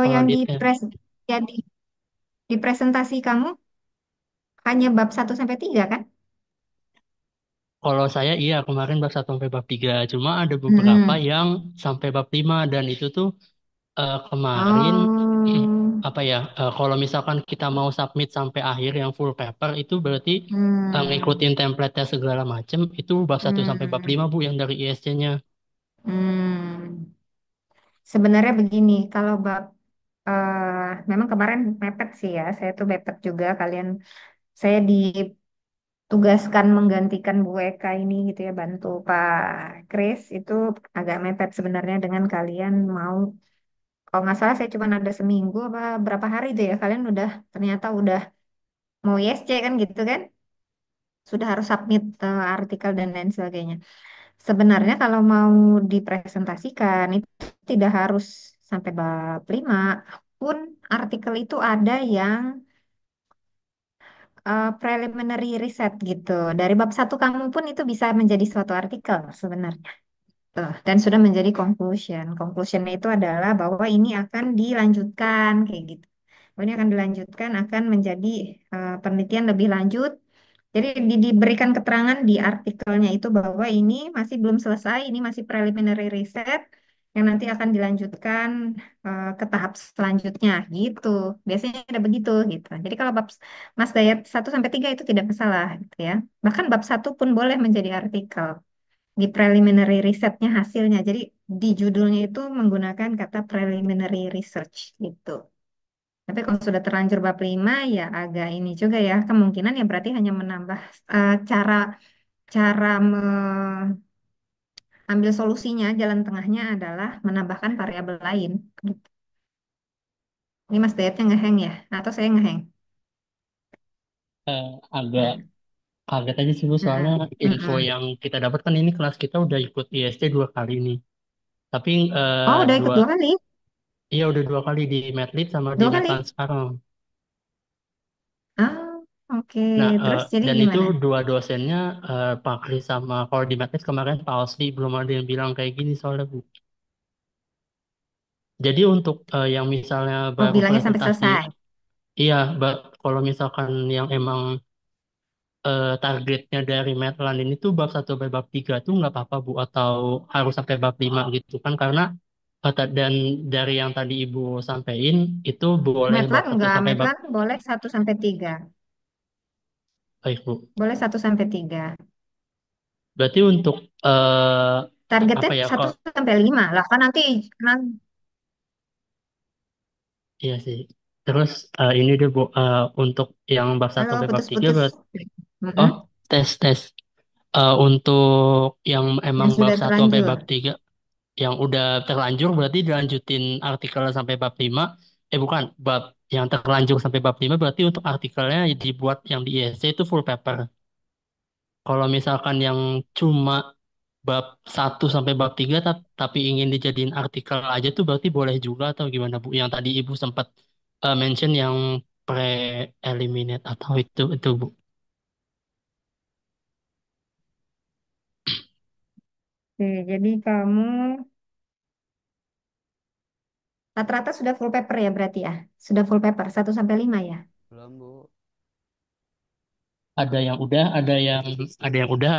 kalau yang di ya di presentasi kamu hanya bab 1 sampai 3 kan? kalau saya iya kemarin bab 1 sampai bab 3 cuma ada beberapa Mm-mm. yang sampai bab 5 dan itu tuh kemarin Oh, apa ya kalau misalkan kita mau submit sampai akhir yang full paper itu berarti hmm, ngikutin template-nya segala macem itu bab 1 sampai bab hmm, 5 Bu yang dari ISC-nya. hmm. Sebenarnya begini, kalau bab memang kemarin mepet sih ya, saya tuh mepet juga. Saya ditugaskan menggantikan Bu Eka ini gitu ya, bantu Pak Kris itu agak mepet sebenarnya dengan kalian mau, kalau nggak salah saya cuma ada seminggu apa berapa hari itu ya, kalian ternyata udah mau ISC kan gitu kan, sudah harus submit artikel dan lain sebagainya. Sebenarnya kalau mau dipresentasikan itu tidak harus sampai bab 5 pun artikel itu ada yang preliminary research gitu. Dari bab 1 kamu pun itu bisa menjadi suatu artikel sebenarnya. Tuh, dan sudah menjadi conclusion. Conclusionnya itu adalah bahwa ini akan dilanjutkan kayak gitu. Bahwa ini akan dilanjutkan, akan menjadi penelitian lebih lanjut. Jadi diberikan keterangan di artikelnya itu bahwa ini masih belum selesai, ini masih preliminary research yang nanti akan dilanjutkan ke tahap selanjutnya gitu. Biasanya ada begitu gitu. Jadi kalau bab Mas Dayat 1 sampai 3 itu tidak masalah gitu ya. Bahkan bab 1 pun boleh menjadi artikel di preliminary research-nya hasilnya. Jadi di judulnya itu menggunakan kata preliminary research gitu. Tapi kalau sudah terlanjur bab 5 ya agak ini juga ya kemungkinan ya berarti hanya menambah cara cara mengambil solusinya jalan tengahnya adalah menambahkan variabel lain. Gitu. Ini Mas Dayatnya ngeheng ya atau saya ngeheng? Agak kaget aja sih Bu soalnya Mm-mm. info Mm-mm. yang kita dapat kan ini kelas kita udah ikut ISC 2 kali nih. Tapi Oh udah ikut dua 2 kali? iya udah 2 kali di Medlit sama di 2 kali? Netlan sekarang. Ah, oke. Nah, Terus jadi dan itu gimana? dua dosennya Pak Kris sama kalau di Medlit kemarin Pak Osli belum ada yang bilang kayak gini soalnya Bu. Jadi untuk yang misalnya Oh baru bilangnya sampai presentasi, selesai. iya, kalau misalkan yang emang targetnya dari Medlan ini tuh bab 1 sampai bab 3 tuh nggak apa-apa Bu atau harus sampai bab 5 gitu kan karena dan dari yang tadi Ibu sampaikan itu boleh bab Medlan satu enggak, sampai bab Medlan boleh 1 sampai 3. baik Bu. Boleh 1 sampai 3. Berarti untuk eh Targetnya apa ya satu kok sampai lima lah kan iya sih. Terus ini deh Bu untuk yang bab satu halo sampai bab 3 putus-putus. berarti oh Mm-mm. tes. Untuk yang emang Yang bab sudah satu sampai terlanjur. bab 3 yang udah terlanjur berarti dilanjutin artikel sampai bab 5 bukan bab yang terlanjur sampai bab 5 berarti untuk artikelnya dibuat yang di ISC itu full paper. Kalau misalkan yang cuma bab 1 sampai bab 3 tapi ingin dijadiin artikel aja tuh berarti boleh juga atau gimana Bu? Yang tadi Ibu sempat mention yang pre-eliminate atau itu Bu. Oke, jadi kamu rata-rata sudah full paper ya berarti ya? Sudah full paper 1 sampai 5 ya? Belum, Bu. Ada yang udah,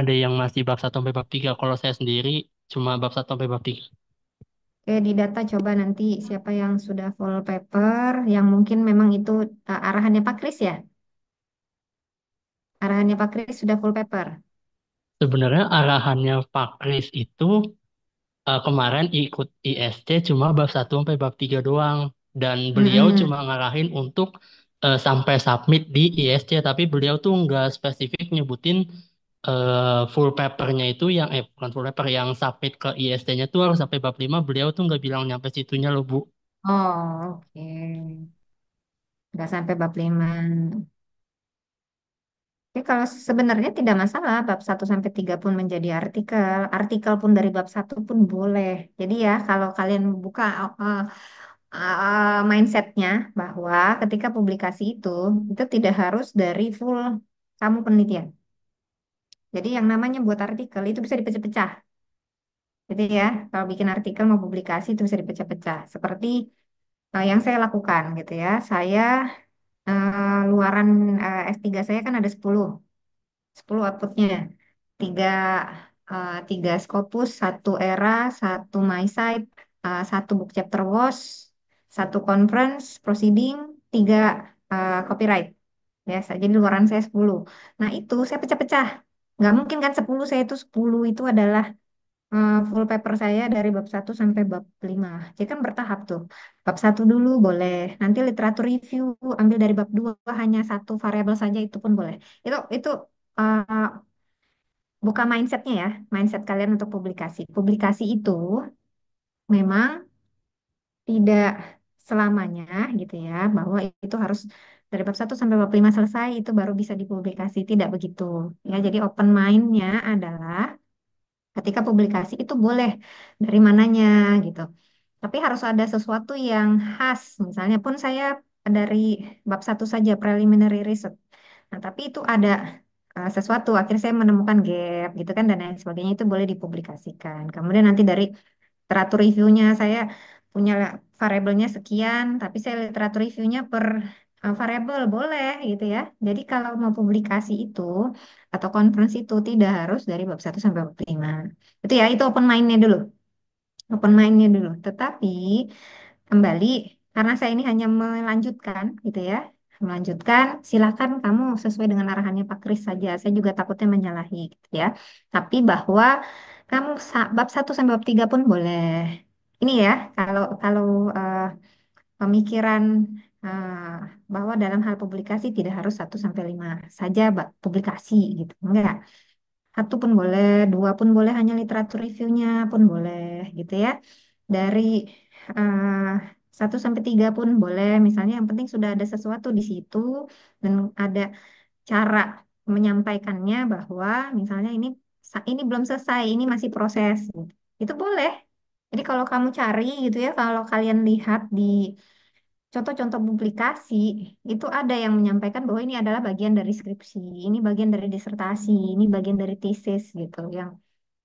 ada yang masih bab 1 sampai bab 3. Kalau saya sendiri cuma bab 1 sampai bab 3. Oke, di data coba nanti siapa yang sudah full paper, yang mungkin memang itu arahannya Pak Kris ya? Arahannya Pak Kris sudah full paper. Sebenarnya arahannya Pak Kris itu kemarin ikut ISC cuma bab 1 sampai bab 3 doang. Dan beliau Mm-mm. cuma ngarahin untuk sampai submit di ISC. Tapi beliau tuh nggak spesifik nyebutin full papernya itu yang, bukan full paper, yang submit ke ISC-nya tuh harus sampai bab 5. Beliau tuh nggak bilang nyampe situnya loh Bu. Oh, oke. Nggak sampai bab 5. Tapi kalau sebenarnya tidak masalah, bab 1 sampai 3 pun menjadi artikel. Artikel pun dari bab 1 pun boleh. Jadi ya, kalau kalian buka mindsetnya bahwa ketika publikasi itu tidak harus dari full kamu penelitian. Jadi yang namanya buat artikel itu bisa dipecah-pecah. Jadi ya, kalau bikin artikel mau publikasi itu bisa dipecah-pecah. Seperti yang saya lakukan gitu ya. Saya luaran S3 saya kan ada 10 outputnya. Tiga, tiga Scopus, satu ERA, satu MySite, satu book chapter was, satu conference, proceeding, tiga copyright. Biasa, jadi luaran saya 10. Nah itu saya pecah-pecah. Nggak mungkin kan 10, saya itu 10 itu adalah full paper saya dari bab 1 sampai bab 5. Jadi kan bertahap tuh. Bab 1 dulu boleh. Nanti literatur review ambil dari bab 2 hanya satu variabel saja itu pun boleh. Itu uh, buka mindsetnya ya, mindset kalian untuk publikasi. Publikasi itu memang tidak selamanya gitu ya, bahwa itu harus dari bab 1 sampai bab 5 selesai itu baru bisa dipublikasi. Tidak begitu. Ya, jadi open mind-nya adalah ketika publikasi itu boleh dari mananya gitu. Tapi harus ada sesuatu yang khas. Misalnya pun saya dari bab 1 saja preliminary research. Nah, tapi itu ada sesuatu, akhirnya saya menemukan gap gitu kan dan lain sebagainya itu boleh dipublikasikan. Kemudian nanti dari literatur reviewnya saya punya variabelnya sekian, tapi saya literatur reviewnya per variabel boleh gitu ya. Jadi kalau mau publikasi itu atau conference itu tidak harus dari bab 1 sampai bab 5. Itu ya, itu open mind-nya dulu. Open mind-nya dulu. Tetapi kembali karena saya ini hanya melanjutkan gitu ya. Melanjutkan, silakan kamu sesuai dengan arahannya Pak Kris saja. Saya juga takutnya menyalahi gitu ya. Tapi bahwa kamu bab 1 sampai bab 3 pun boleh. Ini ya, kalau kalau eh, pemikiran eh, bahwa dalam hal publikasi tidak harus 1 sampai 5 saja publikasi gitu. Enggak. Satu pun boleh, dua pun boleh, hanya literatur reviewnya pun boleh gitu ya. Dari eh, 1 sampai 3 pun boleh, misalnya yang penting sudah ada sesuatu di situ dan ada cara menyampaikannya bahwa misalnya ini belum selesai, ini masih proses. Gitu. Itu boleh. Jadi kalau kamu cari gitu ya, kalau kalian lihat di contoh-contoh publikasi itu ada yang menyampaikan bahwa ini adalah bagian dari skripsi, ini bagian dari disertasi, ini bagian dari tesis gitu yang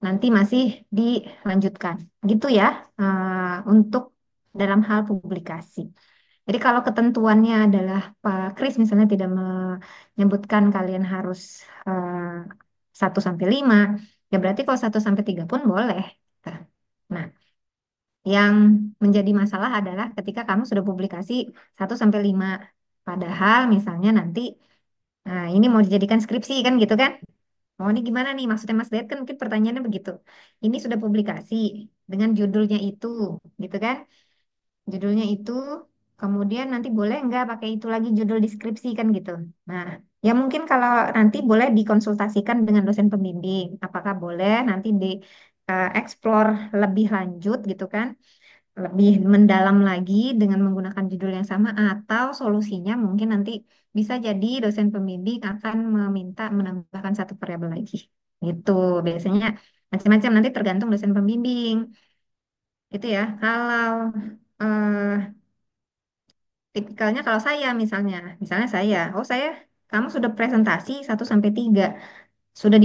nanti masih dilanjutkan. Gitu ya untuk dalam hal publikasi. Jadi kalau ketentuannya adalah Pak Kris misalnya tidak menyebutkan kalian harus 1 sampai 5, ya berarti kalau 1 sampai 3 pun boleh. Nah, yang menjadi masalah adalah ketika kamu sudah publikasi 1 sampai 5. Padahal misalnya nanti, nah ini mau dijadikan skripsi kan gitu kan? Oh ini gimana nih maksudnya Mas Dayat kan mungkin pertanyaannya begitu. Ini sudah publikasi dengan judulnya itu gitu kan? Judulnya itu, kemudian nanti boleh nggak pakai itu lagi judul deskripsi kan gitu. Nah, ya mungkin kalau nanti boleh dikonsultasikan dengan dosen pembimbing. Apakah boleh nanti di explore lebih lanjut gitu kan? Lebih mendalam lagi dengan menggunakan judul yang sama atau solusinya mungkin nanti bisa jadi dosen pembimbing akan meminta menambahkan satu variabel lagi. Gitu. Biasanya macam-macam nanti tergantung dosen pembimbing. Itu ya. Kalau tipikalnya kalau saya misalnya saya, kamu sudah presentasi 1 sampai 3, sudah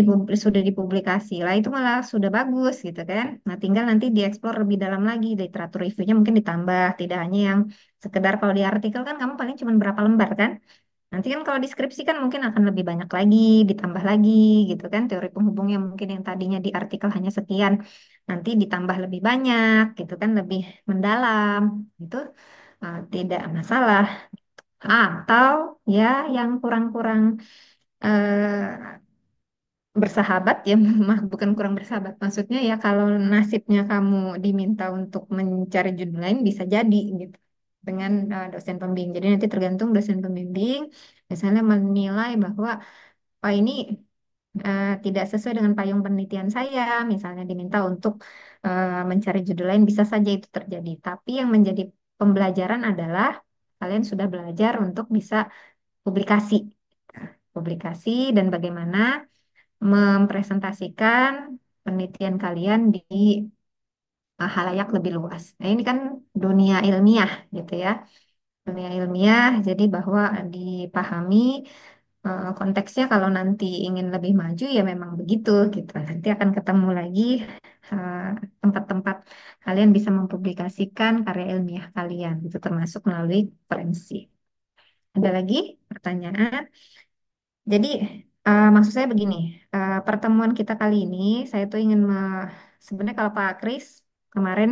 dipublikasi lah itu malah sudah bagus gitu kan. Nah tinggal nanti dieksplor lebih dalam lagi, literatur reviewnya mungkin ditambah, tidak hanya yang sekedar kalau di artikel kan kamu paling cuma berapa lembar kan. Nanti kan kalau deskripsi kan mungkin akan lebih banyak lagi, ditambah lagi gitu kan. Teori penghubungnya mungkin yang tadinya di artikel hanya sekian, nanti ditambah lebih banyak gitu kan, lebih mendalam. Itu tidak masalah. Atau ya yang kurang-kurang eh, bersahabat ya, bukan kurang bersahabat. Maksudnya ya kalau nasibnya kamu diminta untuk mencari judul lain bisa jadi gitu dengan dosen pembimbing. Jadi nanti tergantung dosen pembimbing misalnya menilai bahwa oh ini tidak sesuai dengan payung penelitian saya, misalnya diminta untuk mencari judul lain bisa saja itu terjadi. Tapi yang menjadi pembelajaran adalah kalian sudah belajar untuk bisa publikasi. Publikasi dan bagaimana mempresentasikan penelitian kalian di halayak lebih luas. Nah, ini kan dunia ilmiah gitu ya. Dunia ilmiah jadi bahwa dipahami konteksnya kalau nanti ingin lebih maju ya memang begitu gitu. Nanti akan ketemu lagi eh, tempat-tempat kalian bisa mempublikasikan karya ilmiah kalian itu termasuk melalui konferensi. Ada lagi pertanyaan? Jadi maksud saya begini, pertemuan kita kali ini saya tuh ingin sebenarnya kalau Pak Kris kemarin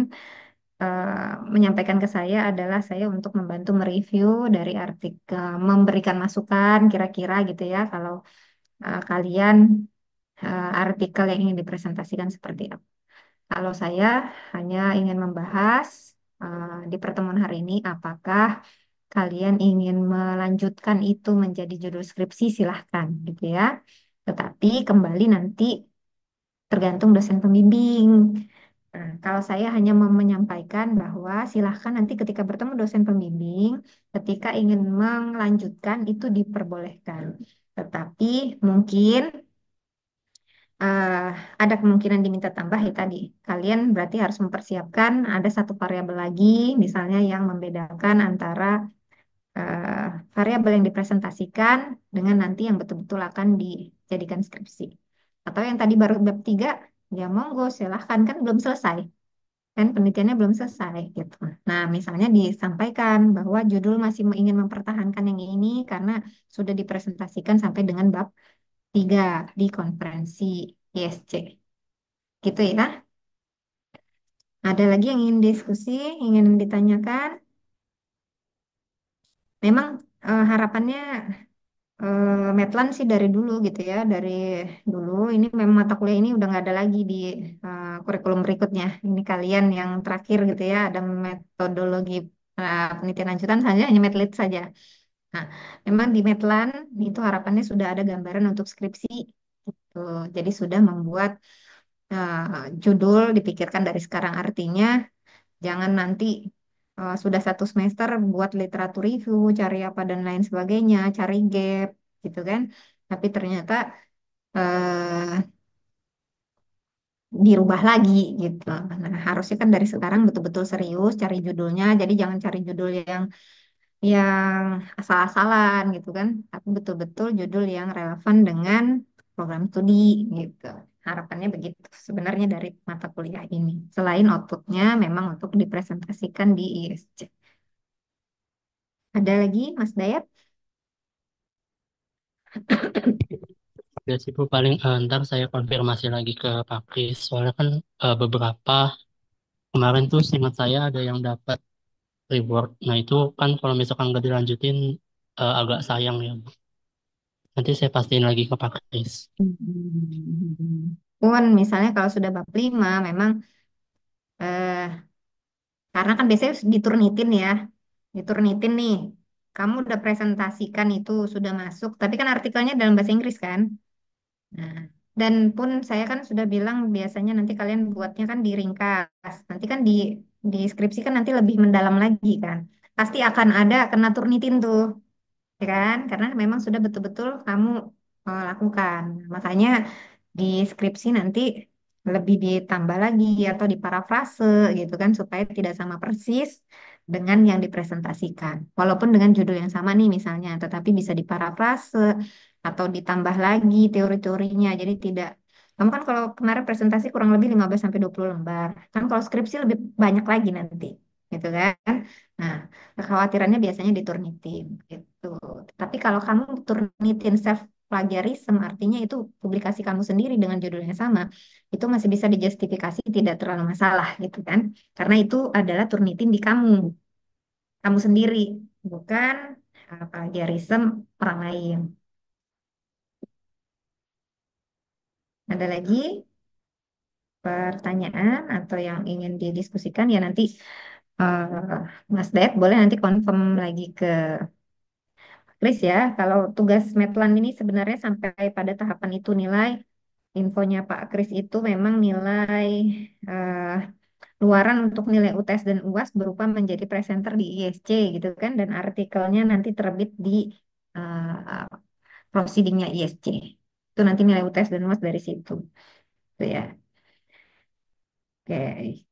menyampaikan ke saya adalah saya untuk membantu mereview dari artikel, memberikan masukan kira-kira gitu ya kalau kalian artikel yang ingin dipresentasikan seperti apa. Kalau saya hanya ingin membahas di pertemuan hari ini apakah kalian ingin melanjutkan itu menjadi judul skripsi silahkan gitu ya. Tetapi kembali nanti tergantung dosen pembimbing. Nah, kalau saya hanya mau menyampaikan bahwa silahkan nanti ketika bertemu dosen pembimbing, ketika ingin melanjutkan itu diperbolehkan. Tetapi mungkin eh, ada kemungkinan diminta tambah ya tadi. Kalian berarti harus mempersiapkan ada satu variabel lagi, misalnya yang membedakan antara eh, variabel yang dipresentasikan dengan nanti yang betul-betul akan dijadikan skripsi. Atau yang tadi baru bab 3, ya monggo silahkan kan belum selesai. Kan penelitiannya belum selesai gitu. Nah, misalnya disampaikan bahwa judul masih ingin mempertahankan yang ini karena sudah dipresentasikan sampai dengan bab 3 di konferensi ISC. Gitu ya. Ada lagi yang ingin diskusi, ingin ditanyakan? Memang harapannya Medlan sih dari dulu gitu ya, dari dulu ini memang mata kuliah ini udah nggak ada lagi di kurikulum berikutnya. Ini kalian yang terakhir gitu ya, ada metodologi penelitian lanjutan saja hanya medlit saja. Nah, memang di Medlan itu harapannya sudah ada gambaran untuk skripsi gitu. Jadi sudah membuat judul dipikirkan dari sekarang artinya jangan nanti sudah satu semester buat literatur review, cari apa dan lain sebagainya, cari gap gitu kan. Tapi ternyata eh, dirubah lagi gitu. Nah, harusnya kan dari sekarang betul-betul serius cari judulnya. Jadi jangan cari judul yang asal-asalan gitu kan. Tapi betul-betul judul yang relevan dengan program studi gitu. Harapannya begitu sebenarnya dari mata kuliah ini. Selain outputnya memang untuk dipresentasikan di ISC. Ada lagi, Mas Dayat? Ya sih Bu, paling ntar saya konfirmasi lagi ke Pak Kris. Soalnya kan beberapa kemarin tuh seingat saya ada yang dapat reward. Nah itu kan kalau misalkan nggak dilanjutin agak sayang ya Bu. Nanti saya pastiin lagi ke Pak Kris. Pun misalnya kalau sudah bab 5 memang eh, karena kan biasanya diturnitin ya. Diturnitin nih. Kamu udah presentasikan itu sudah masuk, tapi kan artikelnya dalam bahasa Inggris kan? Nah, dan pun saya kan sudah bilang biasanya nanti kalian buatnya kan diringkas. Nanti kan di skripsi kan nanti lebih mendalam lagi kan. Pasti akan ada kena turnitin tuh, ya kan? Karena memang sudah betul-betul kamu lakukan. Makanya di skripsi nanti lebih ditambah lagi atau diparafrase gitu kan supaya tidak sama persis dengan yang dipresentasikan. Walaupun dengan judul yang sama nih misalnya, tetapi bisa diparafrase atau ditambah lagi teori-teorinya. Jadi tidak kamu kan kalau kemarin presentasi kurang lebih 15 sampai 20 lembar. Kan kalau skripsi lebih banyak lagi nanti. Gitu kan? Nah, kekhawatirannya biasanya diturnitin gitu. Tapi kalau kamu turnitin self plagiarism artinya itu publikasi kamu sendiri dengan judul yang sama, itu masih bisa dijustifikasi tidak terlalu masalah gitu kan. Karena itu adalah turnitin di kamu sendiri, bukan plagiarism orang lain. Ada lagi pertanyaan atau yang ingin didiskusikan ya nanti Mas Dayat boleh nanti confirm lagi ke Kris ya. Kalau tugas Medlan ini sebenarnya sampai pada tahapan itu nilai infonya Pak Kris itu memang nilai eh, luaran untuk nilai UTS dan UAS berupa menjadi presenter di ISC gitu kan dan artikelnya nanti terbit di uh, proceedingnya ISC. Itu nanti nilai UTS dan UAS dari situ. Itu ya. Oke.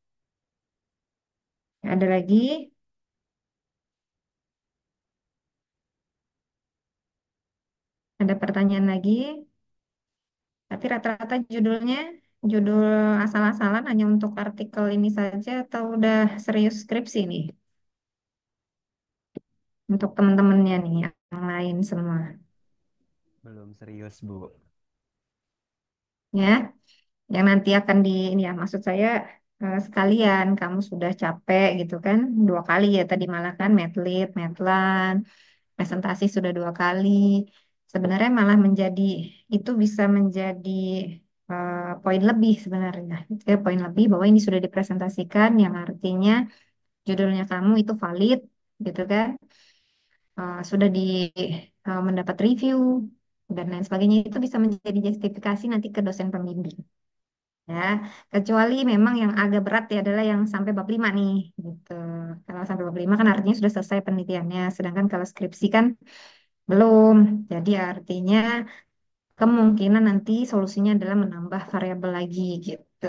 Ada lagi? Ada pertanyaan lagi? Tapi rata-rata judulnya judul asal-asalan hanya untuk artikel ini saja atau udah serius skripsi nih untuk teman-temannya nih yang lain semua Belum serius, Bu. ya, yang nanti akan di ini ya maksud saya sekalian kamu sudah capek gitu kan 2 kali ya tadi malah kan medlit, medlan, presentasi sudah 2 kali. Sebenarnya malah menjadi itu bisa menjadi poin lebih sebenarnya. Poin lebih bahwa ini sudah dipresentasikan yang artinya judulnya kamu itu valid gitu kan. Sudah mendapat review dan lain sebagainya itu bisa menjadi justifikasi nanti ke dosen pembimbing ya. Kecuali memang yang agak berat ya adalah yang sampai bab 5 nih gitu. Kalau sampai bab 5 kan artinya sudah selesai penelitiannya, sedangkan kalau skripsi kan belum. Jadi artinya kemungkinan nanti solusinya adalah menambah variabel lagi gitu.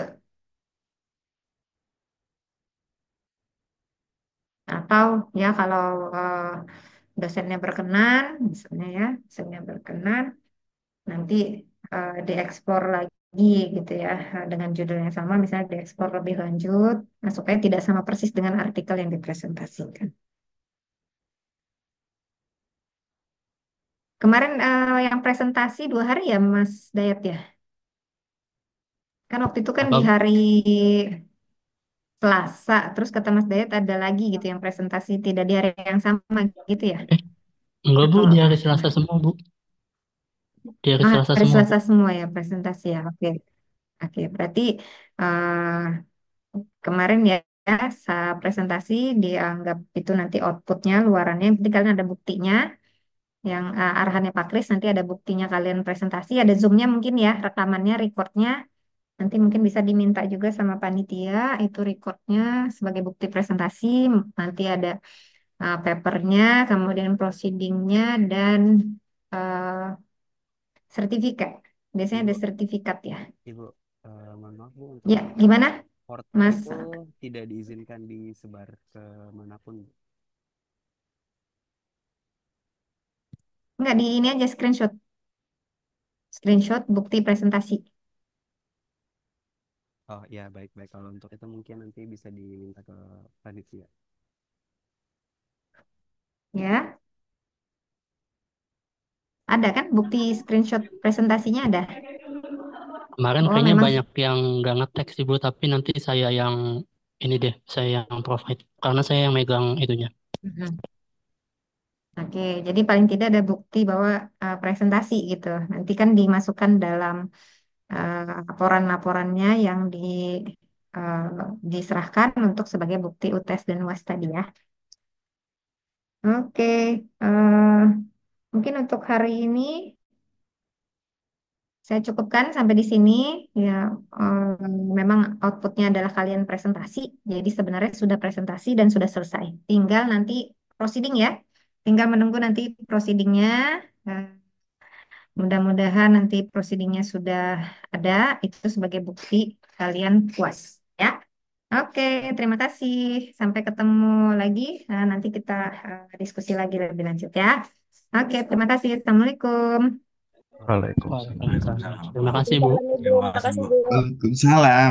Atau ya kalau eh, dosennya berkenan, misalnya ya, dosennya berkenan, nanti diekspor lagi gitu ya dengan judul yang sama, misalnya diekspor lebih lanjut, nah, supaya tidak sama persis dengan artikel yang dipresentasikan. Kemarin yang presentasi 2 hari ya Mas Dayat ya, kan waktu itu kan di Apa? hari Selasa, terus kata Mas Dayat ada lagi gitu yang presentasi tidak di hari yang sama gitu ya, Eh, enggak Bu, atau di apa hari Selasa gimana? semua Bu. Di hari Ah, Selasa hari semua Bu. Selasa semua ya presentasi ya, oke. Oke, berarti eh, kemarin ya presentasi dianggap itu nanti outputnya, luarannya, nanti kalian ada buktinya, yang arahannya Pak Kris, nanti ada buktinya kalian presentasi, ada zoomnya mungkin ya, rekamannya, recordnya, nanti mungkin bisa diminta juga sama panitia, itu recordnya sebagai bukti presentasi, nanti ada papernya, kemudian proceedingnya, dan eh, sertifikat. Biasanya Ibu, ada sertifikat ya. Ibu, mohon maaf Bu, untuk Ya, gimana, portnya Mas? itu tidak diizinkan disebar ke manapun. Nggak di ini aja screenshot. Screenshot bukti presentasi. Oh iya, baik-baik. Kalau untuk itu mungkin nanti bisa diminta ke panitia. Ya, ada kan bukti screenshot presentasinya ada. Kemarin Oh, kayaknya memang. banyak yang nggak ngetek sih Bu, tapi nanti saya yang ini deh, saya yang provide. Karena saya yang megang itunya. Mhm. Oke, jadi paling tidak ada bukti bahwa presentasi gitu. Nanti kan dimasukkan dalam laporan-laporannya yang eh, diserahkan untuk sebagai bukti UTS dan UAS tadi ya. Oke, eh, mungkin untuk hari ini saya cukupkan sampai di sini. Ya, memang outputnya adalah kalian presentasi. Jadi sebenarnya sudah presentasi dan sudah selesai. Tinggal nanti proceeding ya. Tinggal menunggu nanti proceedingnya. Eh, Mudah-mudahan nanti proceedingnya sudah ada. Itu sebagai bukti kalian puas. Ya. Oke, terima kasih. Sampai ketemu lagi. Nah, nanti kita diskusi lagi lebih lanjut ya. Oke, terima kasih. Assalamualaikum. Waalaikumsalam. Waalaikumsalam. Terima kasih Bu. Waalaikumsalam Ibu. Terima kasih, Makasih Bu. Bu. Waalaikumsalam.